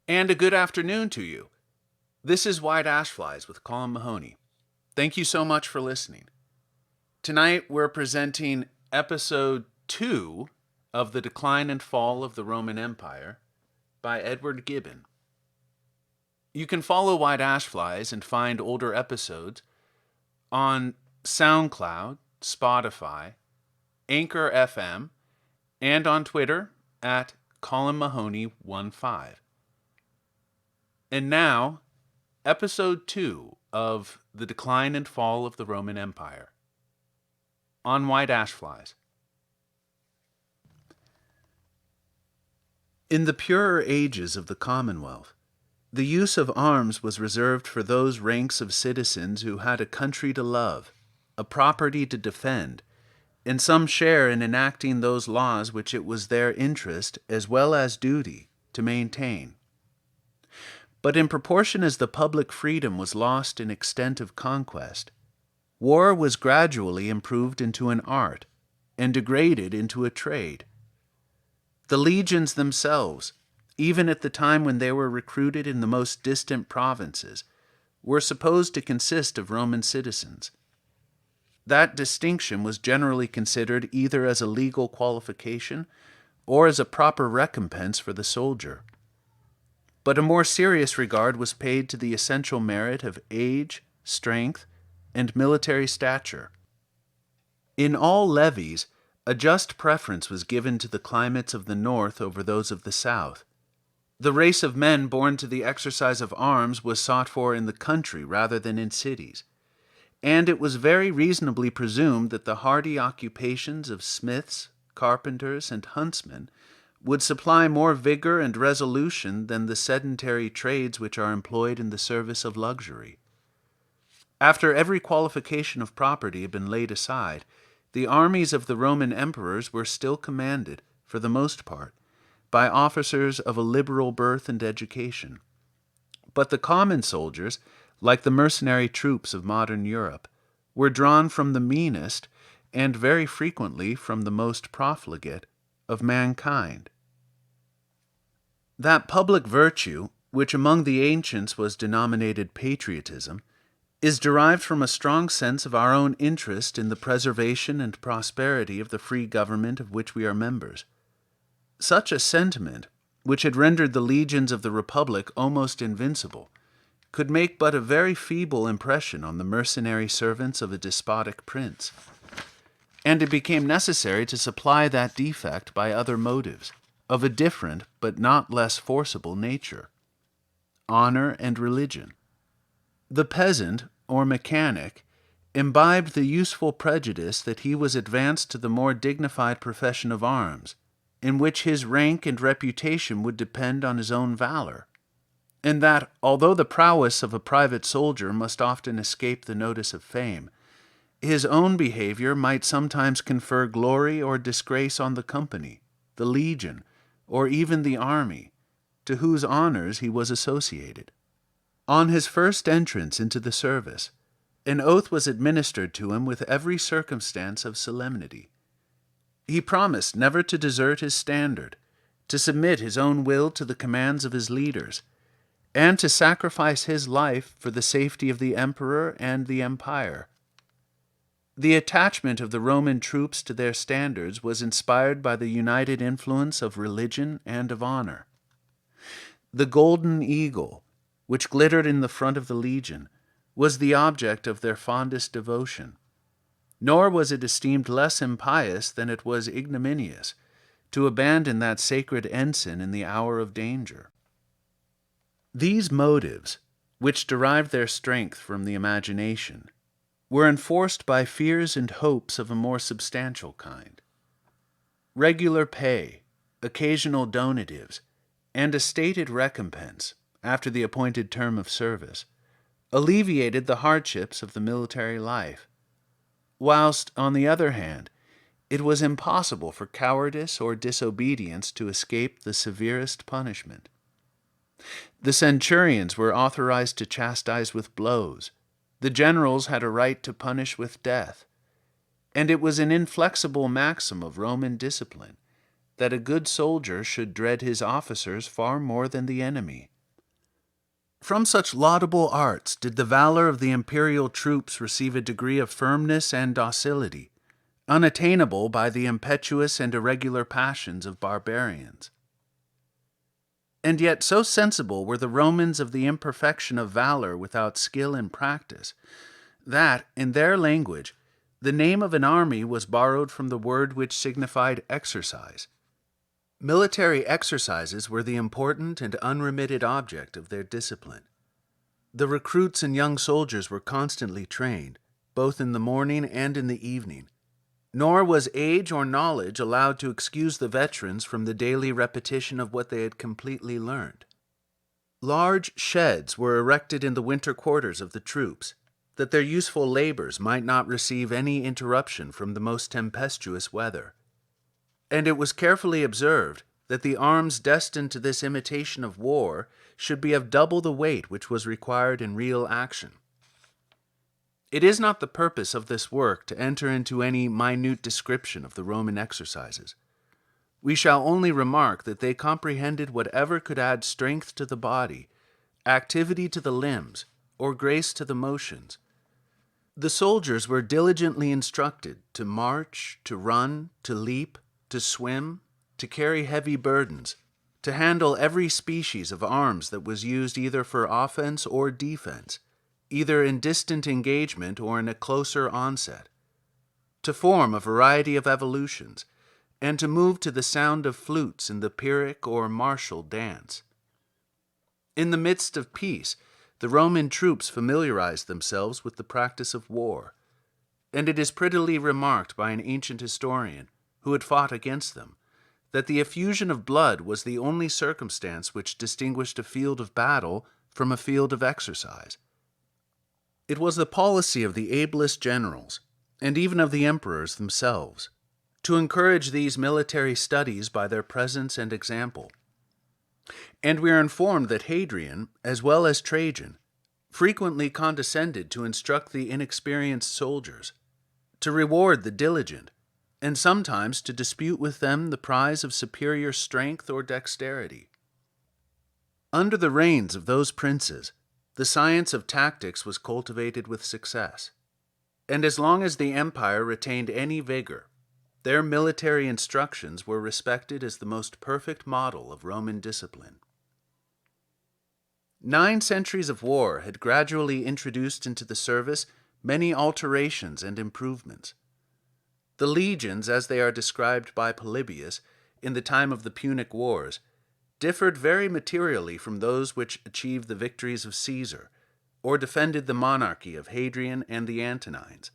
And a good afternoon to you. This is White Ash Flies with Colin Mahoney. Thank you so much for listening. Tonight we're presenting episode 2 of The Decline and Fall of the Roman Empire by Edward Gibbon. You can follow White Ash Flies and find older episodes on SoundCloud, Spotify, Anchor FM, and on Twitter at Colin Mahoney15. And now, episode 2 of The Decline and Fall of the Roman Empire on White Ash Flies. In the purer ages of the Commonwealth, the use of arms was reserved for those ranks of citizens who had a country to love, a property to defend, and some share in enacting those laws which it was their interest as well as duty to maintain. But in proportion as the public freedom was lost in extent of conquest, war was gradually improved into an art and degraded into a trade. The legions themselves, even at the time when they were recruited in the most distant provinces, were supposed to consist of Roman citizens. That distinction was generally considered either as a legal qualification or as a proper recompense for the soldier. But a more serious regard was paid to the essential merit of age, strength, and military stature. In all levies, a just preference was given to the climates of the north over those of the south. The race of men born to the exercise of arms was sought for in the country rather than in cities, and it was very reasonably presumed that the hardy occupations of smiths, carpenters, and huntsmen would supply more vigor and resolution than the sedentary trades which are employed in the service of luxury. After every qualification of property had been laid aside, the armies of the Roman emperors were still commanded, for the most part, by officers of a liberal birth and education. But the common soldiers, like the mercenary troops of modern Europe, were drawn from the meanest, and very frequently from the most profligate, of mankind. That public virtue, which among the ancients was denominated patriotism, is derived from a strong sense of our own interest in the preservation and prosperity of the free government of which we are members. Such a sentiment, which had rendered the legions of the Republic almost invincible, could make but a very feeble impression on the mercenary servants of a despotic prince, and it became necessary to supply that defect by other motives, of a different but not less forcible nature: honor and religion. The peasant, or mechanic, imbibed the useful prejudice that he was advanced to the more dignified profession of arms, in which his rank and reputation would depend on his own valor, and that, although the prowess of a private soldier must often escape the notice of fame, his own behavior might sometimes confer glory or disgrace on the company, the legion, or even the army, to whose honors he was associated. On his first entrance into the service, an oath was administered to him with every circumstance of solemnity. He promised never to desert his standard, to submit his own will to the commands of his leaders, and to sacrifice his life for the safety of the emperor and the empire. The attachment of the Roman troops to their standards was inspired by the united influence of religion and of honor. The golden eagle, which glittered in the front of the legion, was the object of their fondest devotion, nor was it esteemed less impious than it was ignominious to abandon that sacred ensign in the hour of danger. These motives, which derived their strength from the imagination, were enforced by fears and hopes of a more substantial kind. Regular pay, occasional donatives, and a stated recompense, after the appointed term of service, alleviated the hardships of the military life, whilst, on the other hand, it was impossible for cowardice or disobedience to escape the severest punishment. The centurions were authorized to chastise with blows, the generals had a right to punish with death, and it was an inflexible maxim of Roman discipline that a good soldier should dread his officers far more than the enemy, From such laudable arts did the valor of the imperial troops receive a degree of firmness and docility, unattainable by the impetuous and irregular passions of barbarians. And yet so sensible were the Romans of the imperfection of valor without skill and practice, that, in their language, the name of an army was borrowed from the word which signified exercise. Military exercises were the important and unremitted object of their discipline. The recruits and young soldiers were constantly trained, both in the morning and in the evening, nor was age or knowledge allowed to excuse the veterans from the daily repetition of what they had completely learned. Large sheds were erected in the winter quarters of the troops, that their useful labors might not receive any interruption from the most tempestuous weather. And it was carefully observed that the arms destined to this imitation of war should be of double the weight which was required in real action. It is not the purpose of this work to enter into any minute description of the Roman exercises. We shall only remark that they comprehended whatever could add strength to the body, activity to the limbs, or grace to the motions. The soldiers were diligently instructed to march, to run, to leap, to swim, to carry heavy burdens, to handle every species of arms that was used either for offense or defense, either in distant engagement or in a closer onset, to form a variety of evolutions, and to move to the sound of flutes in the Pyrrhic or martial dance. In the midst of peace, the Roman troops familiarized themselves with the practice of war, and it is prettily remarked by an ancient historian, who had fought against them, that the effusion of blood was the only circumstance which distinguished a field of battle from a field of exercise. It was the policy of the ablest generals, and even of the emperors themselves, to encourage these military studies by their presence and example. And we are informed that Hadrian, as well as Trajan, frequently condescended to instruct the inexperienced soldiers, to reward the diligent, and sometimes to dispute with them the prize of superior strength or dexterity. Under the reigns of those princes, the science of tactics was cultivated with success, and as long as the empire retained any vigor, their military instructions were respected as the most perfect model of Roman discipline. 9 centuries of war had gradually introduced into the service many alterations and improvements. The legions, as they are described by Polybius in the time of the Punic Wars, differed very materially from those which achieved the victories of Caesar, or defended the monarchy of Hadrian and the Antonines.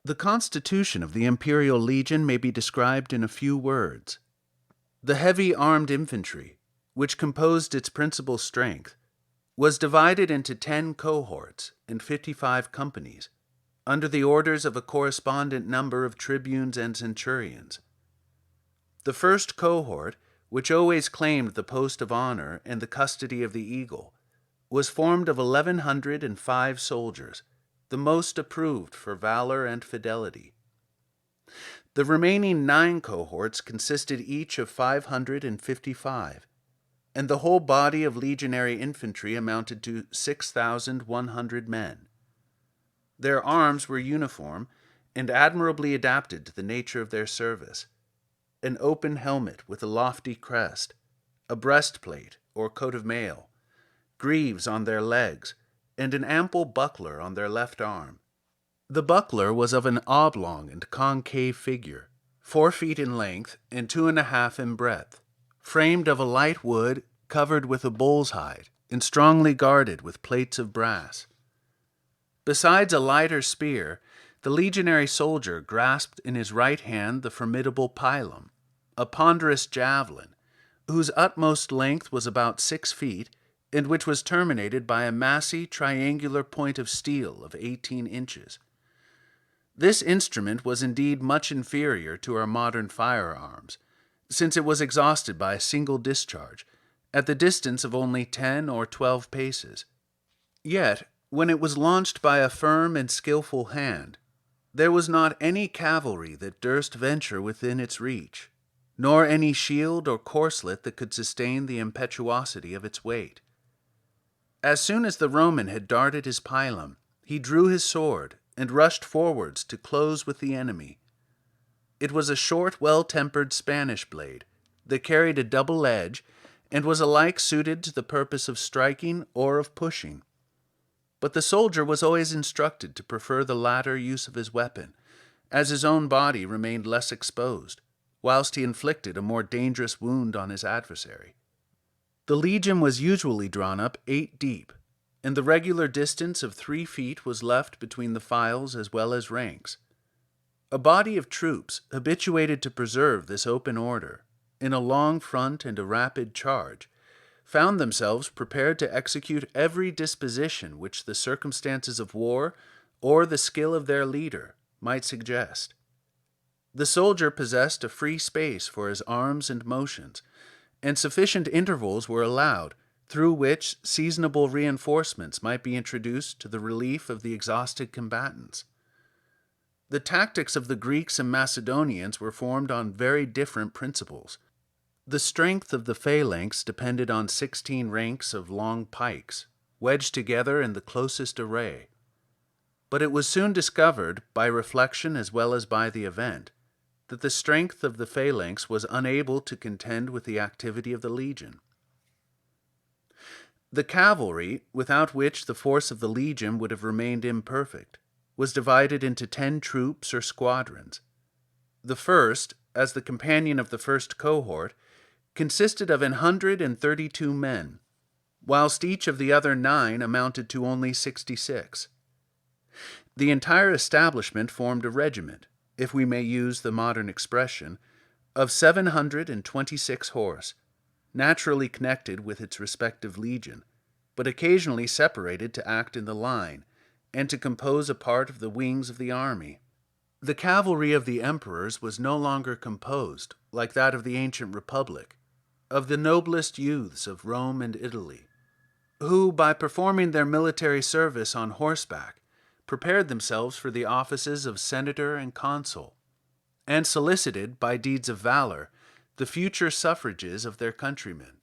The constitution of the imperial legion may be described in a few words. The heavy armed infantry, which composed its principal strength, was divided into 10 cohorts and 55 companies, under the orders of a correspondent number of tribunes and centurions. The first cohort, which always claimed the post of honor and the custody of the eagle, was formed of 1,105 soldiers, the most approved for valor and fidelity. The remaining 9 cohorts consisted each of 555, and the whole body of legionary infantry amounted to 6,100 men. Their arms were uniform and admirably adapted to the nature of their service: an open helmet with a lofty crest, a breastplate or coat of mail, greaves on their legs, and an ample buckler on their left arm. The buckler was of an oblong and concave figure, 4 feet in length and 2.5 in breadth, framed of a light wood covered with a bull's hide and strongly guarded with plates of brass. Besides a lighter spear, the legionary soldier grasped in his right hand the formidable pilum, a ponderous javelin, whose utmost length was about 6 feet, and which was terminated by a massy triangular point of steel of 18 inches. This instrument was indeed much inferior to our modern firearms, since it was exhausted by a single discharge, at the distance of only 10 or 12 paces. Yet, when it was launched by a firm and skillful hand, there was not any cavalry that durst venture within its reach, nor any shield or corslet that could sustain the impetuosity of its weight. As soon as the Roman had darted his pilum, he drew his sword and rushed forwards to close with the enemy. It was a short, well-tempered Spanish blade that carried a double edge and was alike suited to the purpose of striking or of pushing. But the soldier was always instructed to prefer the latter use of his weapon, as his own body remained less exposed, whilst he inflicted a more dangerous wound on his adversary. The legion was usually drawn up 8 deep, and the regular distance of 3 feet was left between the files as well as ranks. A body of troops, habituated to preserve this open order, in a long front and a rapid charge, found themselves prepared to execute every disposition which the circumstances of war or the skill of their leader might suggest. The soldier possessed a free space for his arms and motions, and sufficient intervals were allowed through which seasonable reinforcements might be introduced to the relief of the exhausted combatants. The tactics of the Greeks and Macedonians were formed on very different principles. The strength of the phalanx depended on 16 ranks of long pikes, wedged together in the closest array. But it was soon discovered, by reflection as well as by the event, that the strength of the phalanx was unable to contend with the activity of the legion. The cavalry, without which the force of the legion would have remained imperfect, was divided into 10 troops or squadrons. The first, as the companion of the first cohort, consisted of 132 men, whilst each of the other 9 amounted to only 66. The entire establishment formed a regiment, if we may use the modern expression, of 726 horse, naturally connected with its respective legion, but occasionally separated to act in the line, and to compose a part of the wings of the army. The cavalry of the emperors was no longer composed, like that of the ancient republic, of the noblest youths of Rome and Italy, who, by performing their military service on horseback, prepared themselves for the offices of senator and consul, and solicited, by deeds of valor, the future suffrages of their countrymen.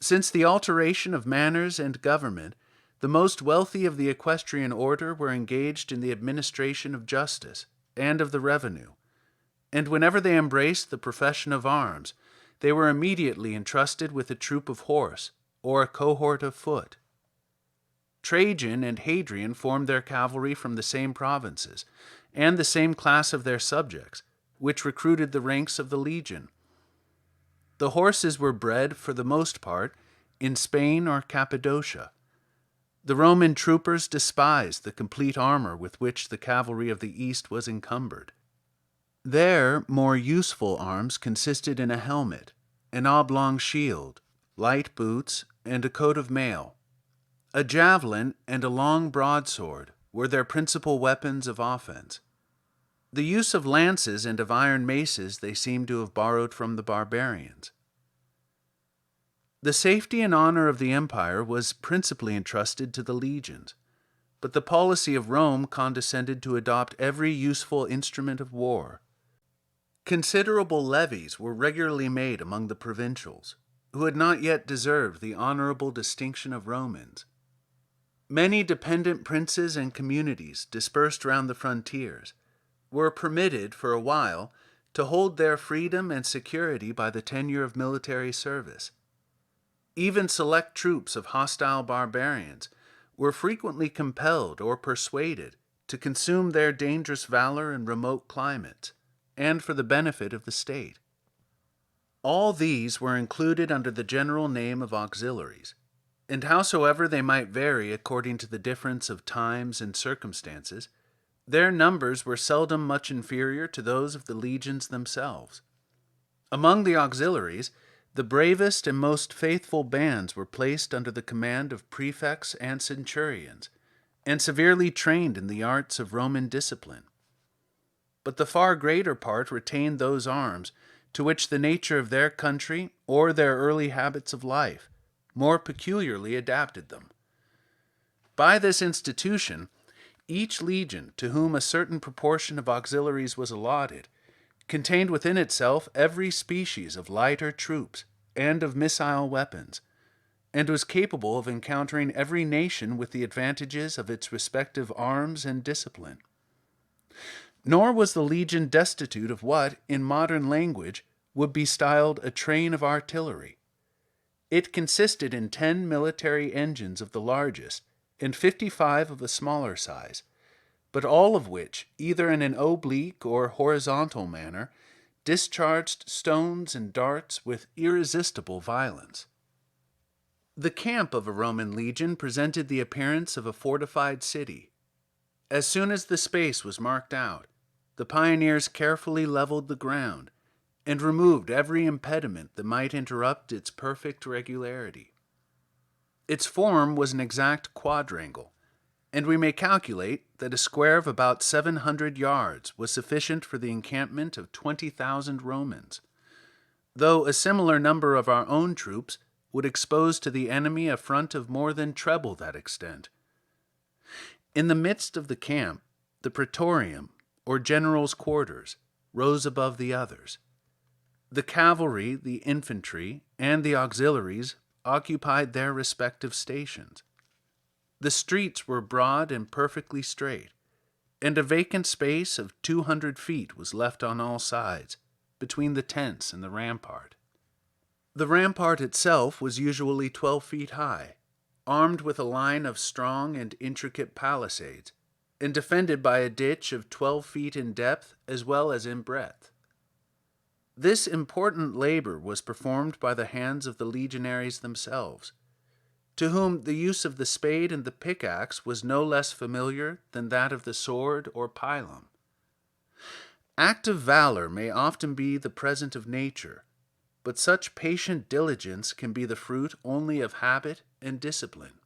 Since the alteration of manners and government, the most wealthy of the equestrian order were engaged in the administration of justice and of the revenue, and whenever they embraced the profession of arms, they were immediately entrusted with a troop of horse or a cohort of foot. Trajan and Hadrian formed their cavalry from the same provinces, and the same class of their subjects, which recruited the ranks of the legion. The horses were bred, for the most part, in Spain or Cappadocia. The Roman troopers despised the complete armor with which the cavalry of the East was encumbered. Their more useful arms consisted in a helmet, an oblong shield, light boots, and a coat of mail. A javelin and a long broadsword were their principal weapons of offense. The use of lances and of iron maces they seem to have borrowed from the barbarians. The safety and honor of the empire was principally entrusted to the legions, but the policy of Rome condescended to adopt every useful instrument of war. Considerable levies were regularly made among the provincials, who had not yet deserved the honorable distinction of Romans. Many dependent princes and communities dispersed round the frontiers were permitted for a while to hold their freedom and security by the tenure of military service. Even select troops of hostile barbarians were frequently compelled or persuaded to consume their dangerous valor in remote climates, and for the benefit of the state. All these were included under the general name of auxiliaries, and howsoever they might vary according to the difference of times and circumstances, their numbers were seldom much inferior to those of the legions themselves. Among the auxiliaries, the bravest and most faithful bands were placed under the command of prefects and centurions, and severely trained in the arts of Roman discipline. But the far greater part retained those arms to which the nature of their country or their early habits of life more peculiarly adapted them. By this institution, each legion, to whom a certain proportion of auxiliaries was allotted, contained within itself every species of lighter troops and of missile weapons, and was capable of encountering every nation with the advantages of its respective arms and discipline. Nor was the legion destitute of what, in modern language, would be styled a train of artillery. It consisted in 10 military engines of the largest, and 55 of a smaller size, but all of which, either in an oblique or horizontal manner, discharged stones and darts with irresistible violence. The camp of a Roman legion presented the appearance of a fortified city. As soon as the space was marked out, the pioneers carefully leveled the ground and removed every impediment that might interrupt its perfect regularity. Its form was an exact quadrangle, and we may calculate that a square of about 700 yards was sufficient for the encampment of 20,000 Romans, though a similar number of our own troops would expose to the enemy a front of more than treble that extent. In the midst of the camp, the praetorium, or general's quarters, rose above the others. The cavalry, the infantry, and the auxiliaries occupied their respective stations. The streets were broad and perfectly straight, and a vacant space of 200 feet was left on all sides, between the tents and the rampart. The rampart itself was usually 12 feet high, armed with a line of strong and intricate palisades, and defended by a ditch of 12 feet in depth as well as in breadth. This important labor was performed by the hands of the legionaries themselves, to whom the use of the spade and the pickaxe was no less familiar than that of the sword or pilum. Active valor may often be the present of nature, but such patient diligence can be the fruit only of habit and discipline.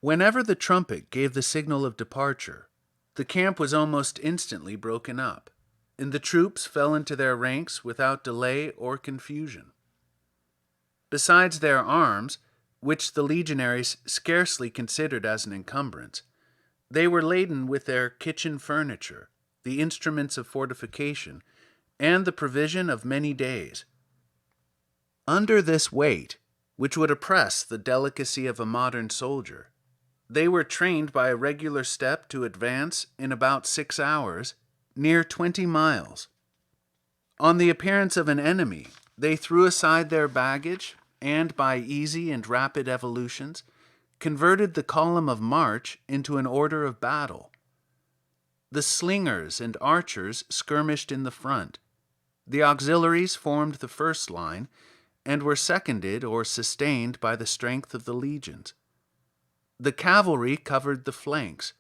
Whenever the trumpet gave the signal of departure, the camp was almost instantly broken up, and the troops fell into their ranks without delay or confusion. Besides their arms, which the legionaries scarcely considered as an encumbrance, they were laden with their kitchen furniture, the instruments of fortification, and the provision of many days. Under this weight, which would oppress the delicacy of a modern soldier, they were trained by a regular step to advance in about 6 hours, near 20 miles. On the appearance of an enemy, they threw aside their baggage, and by easy and rapid evolutions, converted the column of march into an order of battle. The slingers and archers skirmished in the front. The auxiliaries formed the first line, and were seconded or sustained by the strength of the legions. The cavalry covered the flanks,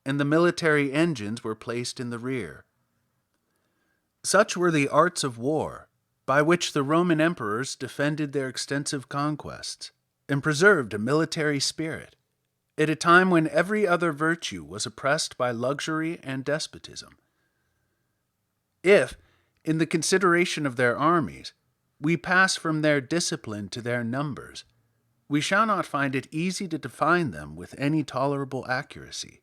and the military engines were placed in the rear. Such were the arts of war, by which the Roman emperors defended their extensive conquests, and preserved a military spirit, at a time when every other virtue was oppressed by luxury and despotism. If, in the consideration of their armies, we pass from their discipline to their numbers, we shall not find it easy to define them with any tolerable accuracy.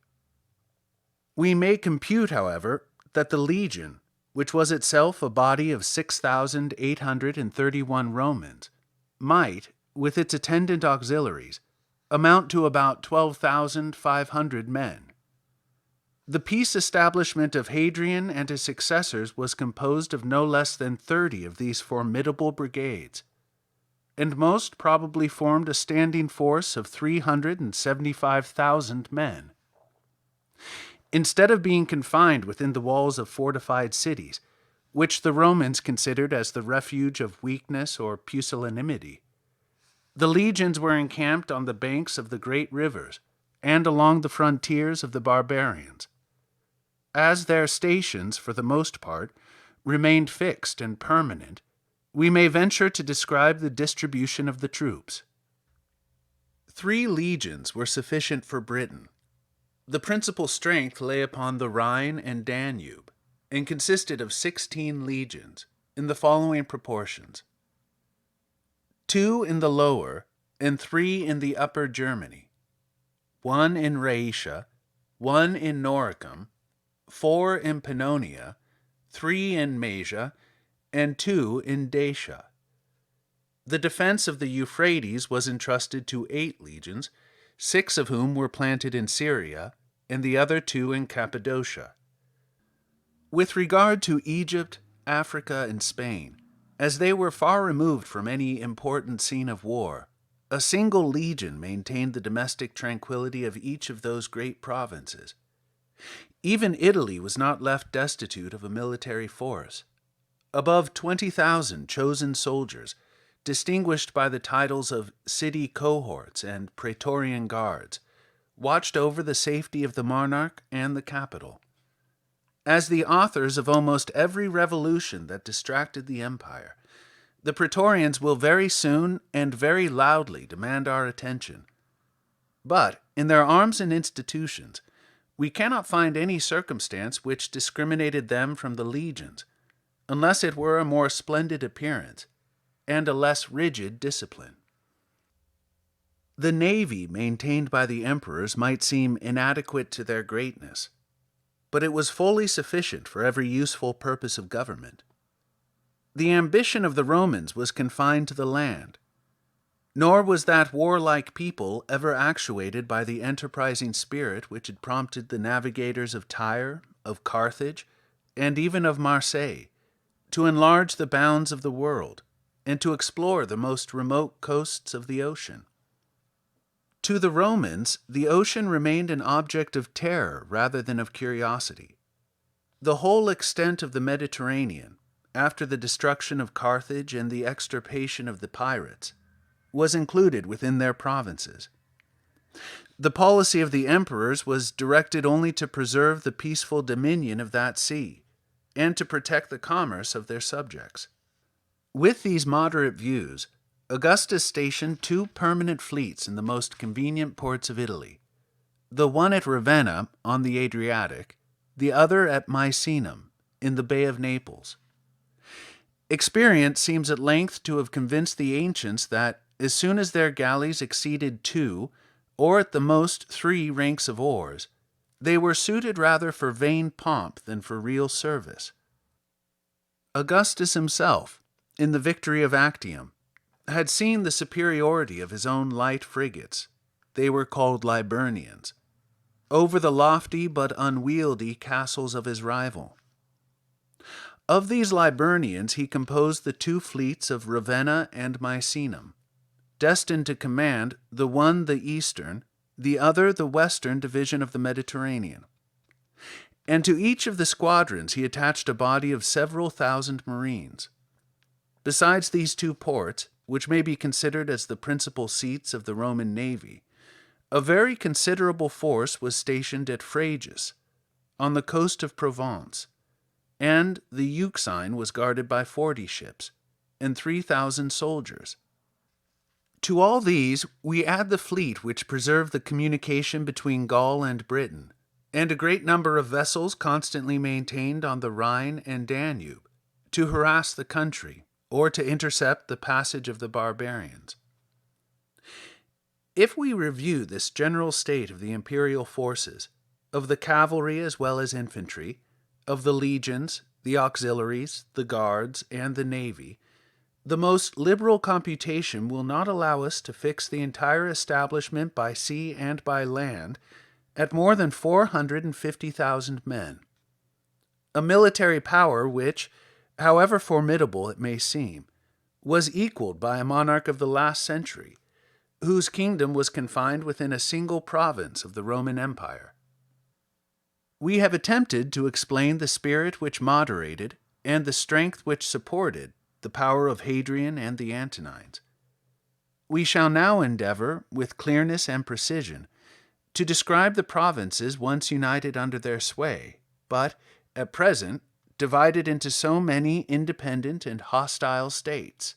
We may compute, however, that the legion, which was itself a body of 6,831 Romans, might, with its attendant auxiliaries, amount to about 12,500 men. The peace establishment of Hadrian and his successors was composed of no less than 30 of these formidable brigades, and most probably formed a standing force of 375,000 men. Instead of being confined within the walls of fortified cities, which the Romans considered as the refuge of weakness or pusillanimity, the legions were encamped on the banks of the great rivers and along the frontiers of the barbarians. As their stations, for the most part, remained fixed and permanent, we may venture to describe the distribution of the troops. 3 legions were sufficient for Britain. The principal strength lay upon the Rhine and Danube, and consisted of 16 legions, in the following proportions: 2 in the lower, and 3 in the upper Germany, 1 in Rhaetia, 1 in Noricum, 4 in Pannonia, 3 in Maesia, and 2 in Dacia. The defense of the Euphrates was entrusted to 8 legions, 6 of whom were planted in Syria, and the other 2 in Cappadocia. With regard to Egypt, Africa, and Spain, as they were far removed from any important scene of war, a single legion maintained the domestic tranquility of each of those great provinces. Even Italy was not left destitute of a military force. Above 20,000 chosen soldiers, distinguished by the titles of city cohorts and praetorian guards, watched over the safety of the monarch and the capital. As the authors of almost every revolution that distracted the empire, the praetorians will very soon and very loudly demand our attention. But in their arms and institutions, we cannot find any circumstance which discriminated them from the legions, unless it were a more splendid appearance and a less rigid discipline. The navy maintained by the emperors might seem inadequate to their greatness, but it was fully sufficient for every useful purpose of government. The ambition of the Romans was confined to the land, nor was that warlike people ever actuated by the enterprising spirit which had prompted the navigators of Tyre, of Carthage, and even of Marseille, to enlarge the bounds of the world, and to explore the most remote coasts of the ocean. To the Romans, the ocean remained an object of terror rather than of curiosity. The whole extent of the Mediterranean, after the destruction of Carthage and the extirpation of the pirates, was included within their provinces. The policy of the emperors was directed only to preserve the peaceful dominion of that sea, and to protect the commerce of their subjects. With these moderate views, Augustus stationed 2 permanent fleets in the most convenient ports of Italy, the one at Ravenna on the Adriatic, the other at Misenum in the Bay of Naples. Experience seems at length to have convinced the ancients that, as soon as their galleys exceeded 2, or at the most 3 ranks of oars, they were suited rather for vain pomp than for real service. Augustus himself, in the victory of Actium, had seen the superiority of his own light frigates, they were called Liburnians, over the lofty but unwieldy castles of his rival. Of these Liburnians he composed the 2 fleets of Ravenna and Misenum, destined to command the one the eastern, the other the western division of the Mediterranean. And to each of the squadrons he attached a body of several thousand marines. Besides these 2 ports, which may be considered as the principal seats of the Roman navy, a very considerable force was stationed at Frejus, on the coast of Provence, and the Euxine was guarded by 40 ships and 3,000 soldiers. To all these we add the fleet which preserved the communication between Gaul and Britain, and a great number of vessels constantly maintained on the Rhine and Danube, to harass the country, or to intercept the passage of the barbarians. If we review this general state of the imperial forces, of the cavalry as well as infantry, of the legions, the auxiliaries, the guards, and the navy, the most liberal computation will not allow us to fix the entire establishment by sea and by land at more than 450,000 men. A military power which, however formidable it may seem, was equaled by a monarch of the last century, whose kingdom was confined within a single province of the Roman Empire. We have attempted to explain the spirit which moderated and the strength which supported the power of Hadrian and the Antonines. We shall now endeavor, with clearness and precision, to describe the provinces once united under their sway, but, at present, divided into so many independent and hostile states.